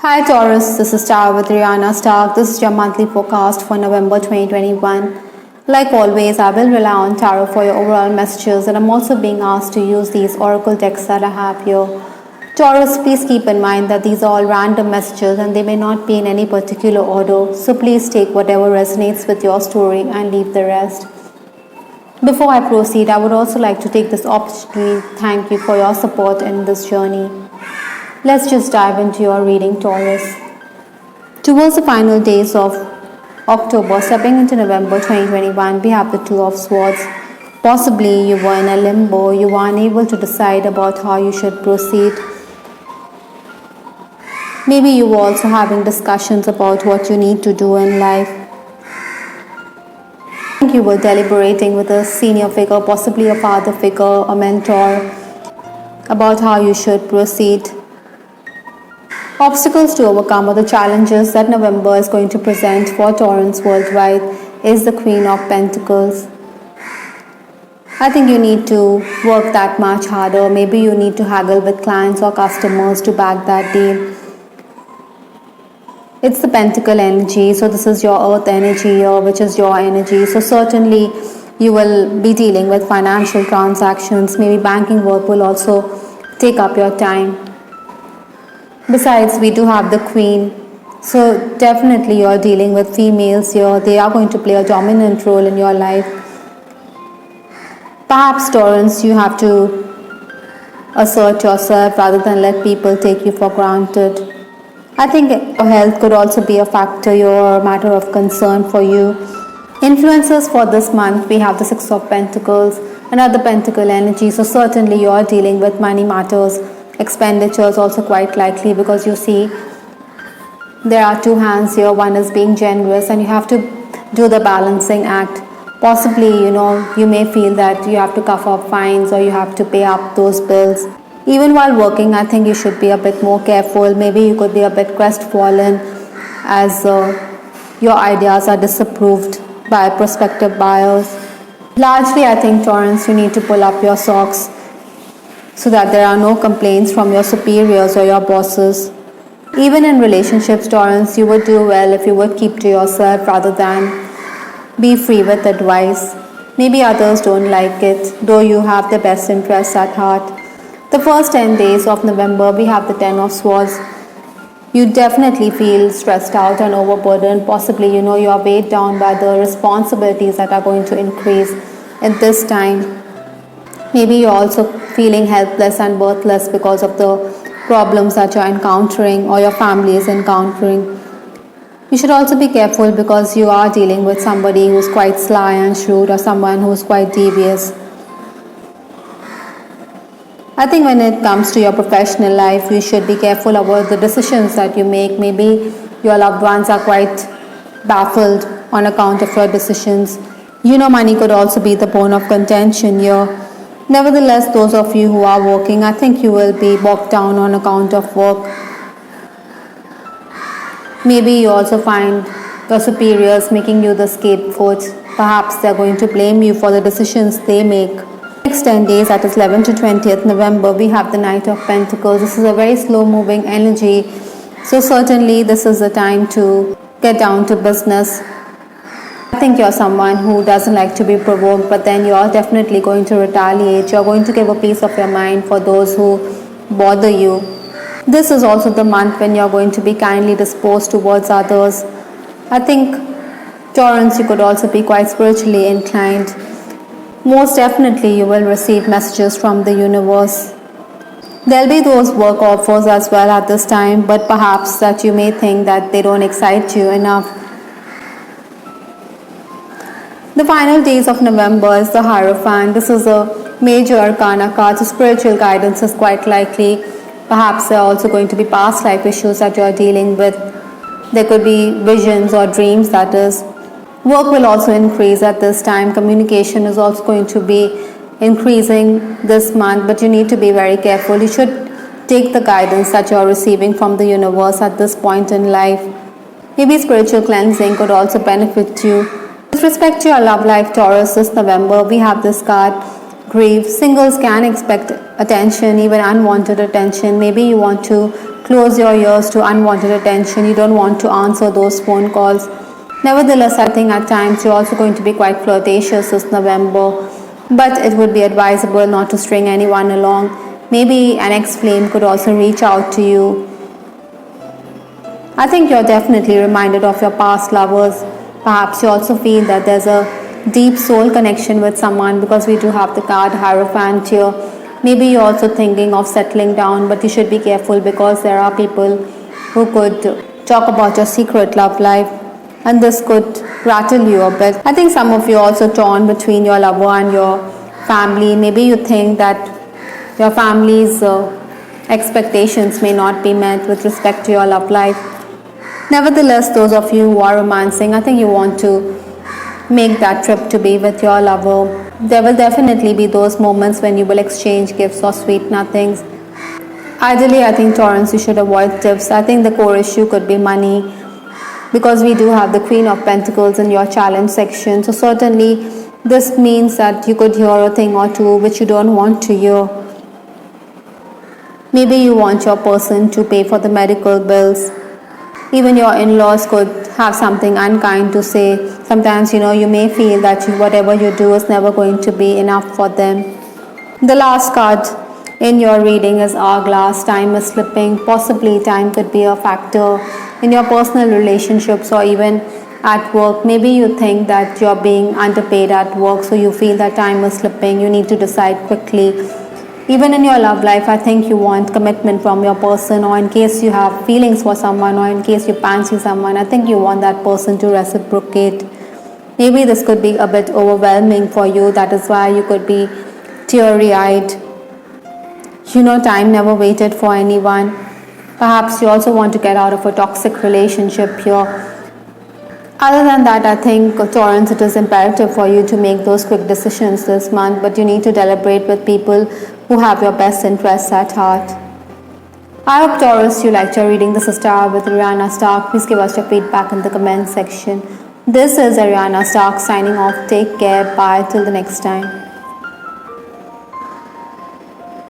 Hi Taurus, this is Tara with Rihanna Stark. This is your monthly forecast for November 2021. Like always, I will rely on Tarot for your overall messages, and I'm also being asked to use these oracle decks that I have here. Taurus, please keep in mind that these are all random messages and they may not be in any particular order, so please take whatever resonates with your story and leave the rest. Before I proceed, I would also like to take this opportunity to thank you for your support in this journey. Let's just dive into your reading, Taurus. Towards the final days of October, stepping into November 2021, we have the Two of Swords. Possibly you were in a limbo, you were unable to decide about how you should proceed. Maybe you were also having discussions about what you need to do in life. I think you were deliberating with a senior figure, possibly a father figure, a mentor, about how you should proceed. Obstacles to overcome or the challenges that November is going to present for Taurans worldwide is the Queen of Pentacles. I think you need to work that much harder. Maybe you need to haggle with clients or customers to back that deal. It's the Pentacle energy, so this is your Earth energy here, which is your energy. So certainly you will be dealing with financial transactions. Maybe banking work will also take up your time. Besides, we do have the Queen, so definitely you're dealing with females here. They are going to play a dominant role in your life. Perhaps, Taurans, you have to assert yourself rather than let people take you for granted. I think your health could also be a factor, your matter of concern for you. Influences for this month, we have the Six of Pentacles, another Pentacle energy, so certainly you are dealing with money matters. Expenditures also quite likely, because you see there are two hands here. One is being generous and you have to do the balancing act. Possibly, you may feel that you have to cough up fines or you have to pay up those bills. Even while working, I think you should be a bit more careful. Maybe you could be a bit crestfallen as your ideas are disapproved by prospective buyers. Largely, I think, Taurans, you need to pull up your socks so that there are no complaints from your superiors or your bosses. Even in relationships, Taurans, you would do well if you would keep to yourself rather than be free with advice. Maybe others don't like it, though you have their best interests at heart. The first 10 days of November, we have the Ten of Swords. You definitely feel stressed out and overburdened. Possibly, you are weighed down by the responsibilities that are going to increase at this time. Maybe you're also feeling helpless and worthless because of the problems that you're encountering or your family is encountering. You should also be careful because you are dealing with somebody who's quite sly and shrewd or someone who's quite devious. I think when it comes to your professional life, you should be careful about the decisions that you make. Maybe your loved ones are quite baffled on account of your decisions. Money could also be the bone of contention here. Nevertheless, those of you who are working, I think you will be bogged down on account of work. Maybe you also find your superiors making you the scapegoat. Perhaps they're going to blame you for the decisions they make. Next 10 days, that is 11th to 20th November, we have the Knight of Pentacles. This is a very slow moving energy. So certainly this is the time to get down to business. I think you're someone who doesn't like to be provoked, but then you're definitely going to retaliate. You're going to give a piece of your mind for those who bother you. This is also the month when you're going to be kindly disposed towards others. I think, Taurans, you could also be quite spiritually inclined. Most definitely you will receive messages from the universe. There'll be those work offers as well at this time, but perhaps that you may think that they don't excite you enough. The final days of November is the Hierophant. This is a major arcana card, so spiritual guidance is quite likely. Perhaps there are also going to be past life issues that you are dealing with. There could be visions or dreams, that is. Work will also increase at this time. Communication is also going to be increasing this month, but you need to be very careful. You should take the guidance that you are receiving from the universe at this point in life. Maybe spiritual cleansing could also benefit you. With respect to your love life, Taurus, this November, we have this card, grief. Singles can expect attention, even unwanted attention. Maybe you want to close your ears to unwanted attention. You don't want to answer those phone calls. Nevertheless, I think at times you're also going to be quite flirtatious this November, but it would be advisable not to string anyone along. Maybe an ex-flame could also reach out to you. I think you're definitely reminded of your past lovers. Perhaps you also feel that there's a deep soul connection with someone, because we do have the card Hierophant here. Maybe you're also thinking of settling down, but you should be careful because there are people who could talk about your secret love life, and this could rattle you a bit. I think some of you are also torn between your lover and your family. Maybe you think that your family's expectations may not be met with respect to your love life. Nevertheless, those of you who are romancing, I think you want to make that trip to be with your lover. There will definitely be those moments when you will exchange gifts or sweet nothings. Ideally, I think Taurus, you should avoid tips. I think the core issue could be money, because we do have the Queen of Pentacles in your challenge section. So certainly this means that you could hear a thing or two which you don't want to hear. Maybe you want your person to pay for the medical bills. Even your in-laws could have something unkind to say. Sometimes, you may feel that whatever you do is never going to be enough for them. The last card in your reading is Hourglass. Time is slipping. Possibly time could be a factor in your personal relationships or even at work. Maybe you think that you're being underpaid at work, so you feel that time is slipping. You need to decide quickly. Even in your love life, I think you want commitment from your person, or in case you have feelings for someone, or in case you fancy someone, I think you want that person to reciprocate. Maybe this could be a bit overwhelming for you. That is why you could be teary-eyed. Time never waited for anyone. Perhaps you also want to get out of a toxic relationship here. Other than that, I think, Taurus, it is imperative for you to make those quick decisions this month, but you need to deliberate with people who have your best interests at heart. I hope, Taurus, you liked your reading. This is Tara with Ariana Stark. Please give us your feedback in the comment section. This is Ariana Stark signing off. Take care. Bye. Till the next time.